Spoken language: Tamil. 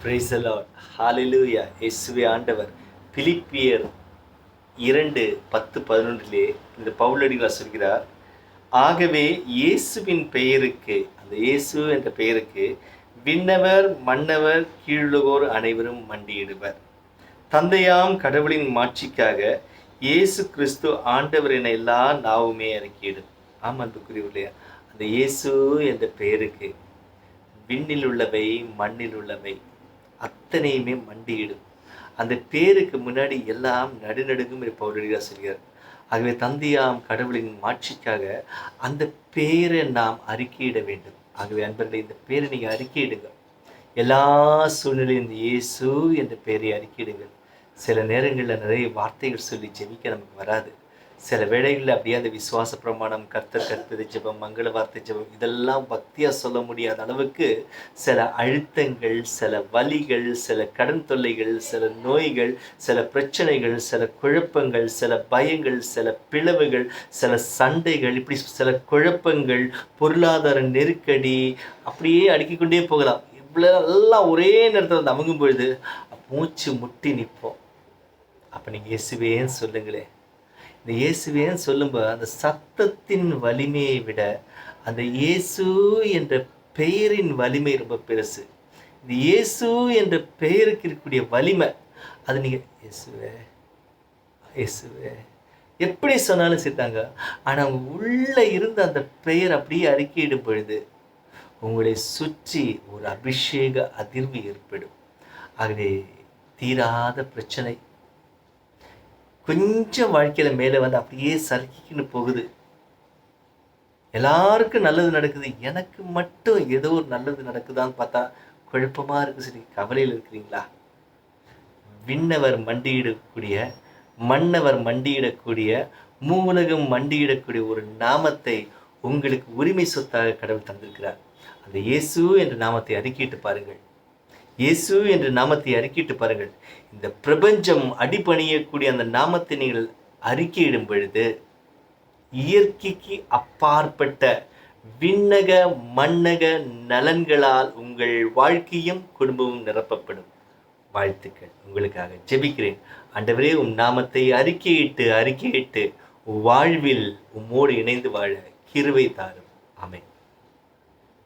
Praise the Lord. ஹalleluya. இயேசுவே ஆண்டவர். பிலிப்பியர் 2:10-11 இந்த பவுலடிகளார் சொல்கிறார், ஆகவே இயேசுவின் பெயருக்கு, அந்த இயேசு என்ற பெயருக்கு விண்ணவர் மன்னவர் கீழுலகோர் அனைவரும் மண்டியிடுவர். தந்தையாம் கடவுளின் மாட்சிக்காக இயேசு கிறிஸ்து ஆண்டவர் என எல்லா நாவுமே அறிக்கையிடும். ஆம் அன்புக்குரியவர்களே, அந்த இயேசு என்ற பெயருக்கு விண்ணில் உள்ளவை மண்ணில் உள்ளவை அத்தனையுமே மண்டியிடும். அந்த பேருக்கு முன்னாடி எல்லாம் நடுநடுங்கும் என்று பவுலடிகளார் சொல்கிறார். ஆகவே தந்தையாம் கடவுளின் மாட்சிக்காக அந்த பேரை நாம் அறிக்கையிட வேண்டும். ஆகவே அன்பர்களே, இந்த பேரை நீங்கள் அறிக்கையிடுங்க. எல்லா சூழ்நிலையும் இந்த இயேசு என்ற பெயரை அறிக்கையிடுங்கள். சில நேரங்களில் நிறைய வார்த்தைகள் சொல்லி ஜெபிக்க நமக்கு வராது. சில வேளைகளில் அப்படியே அந்த விசுவாச பிரமாணம், கர்த்தர் கற்பது ஜெபம், மங்கள வார்த்தை ஜெபம், இதெல்லாம் பக்தியாக சொல்ல முடியாத அளவுக்கு சில அழுத்தங்கள், சில வலிகள், சில கடன் தொல்லைகள், சில நோய்கள், சில பிரச்சனைகள், சில குழப்பங்கள், சில பயங்கள், சில பிளவுகள், சில சண்டைகள், இப்படி சில குழப்பங்கள், பொருளாதார நெருக்கடி, அப்படியே அடுக்கிக்கொண்டே போகலாம். இவ்வளோ எல்லாம் ஒரே நேரத்தில் வந்து அமுங்கும் பொழுது மூச்சு முட்டி நிற்போம். அப்போ நீங்கள் இயேசுவேன்னு சொல்லுங்களேன். இந்த இயேசுவேன்னு சொல்லும்போது அந்த சத்தத்தின் வலிமையை விட அந்த இயேசு என்ற பெயரின் வலிமை ரொம்ப பெருசு. இந்த இயேசு என்ற பெயருக்கு இருக்கக்கூடிய வலிமை, அது நீங்கள் இயேசுவே இயேசுவே எப்படி சொன்னாலும் சேர்த்தாங்க. ஆனால் அவங்க உள்ளே இருந்த அந்த பெயர் அப்படியே அறிக்கையிடும் பொழுது உங்களை சுற்றி ஒரு அபிஷேக அதிர்வு ஏற்படும். ஆகவே தீராத பிரச்சனை கொஞ்சம் வாழ்க்கையில் மேலே வந்து அப்படியே சறுக்கின்னு போகுது. எல்லாருக்கும் நல்லது நடக்குது, எனக்கு மட்டும் ஏதோ ஒரு நல்லது நடக்குதான்னு பார்த்தா குழப்பமாக இருக்குது. சரி, கவலையில் இருக்கிறீங்களா? விண்ணவர் மண்டியிடக்கூடிய, மன்னவர் மண்டியிடக்கூடிய, மூவுலகம் மண்டியிடக்கூடிய ஒரு நாமத்தை உங்களுக்கு உரிமை சொத்தாக கடவுள் தந்திருக்கிறார். அந்த இயேசு என்ற நாமத்தை அறிக்கையிட்டு பாருங்கள். இயேசு என்ற நாமத்தை அறிக்கையிட்டு பாருங்கள். இந்த பிரபஞ்சம் அடிபணியக்கூடிய அந்த நாமத்தை நீங்கள் அறிக்கையிடும் பொழுது இயற்கைக்கு அப்பாற்பட்ட விண்ணக மண்ணக நலன்களால் உங்கள் வாழ்க்கையும் குடும்பமும் நிரப்பப்படும். வாழ்த்துக்கள். உங்களுக்காக ஜெபிக்கிறேன். ஆண்டவரே, உம் நாமத்தை அறிக்கையிட்டு வாழ்வில் உம்மோடு இணைந்து வாழ கிருபை தாரும். ஆமென்.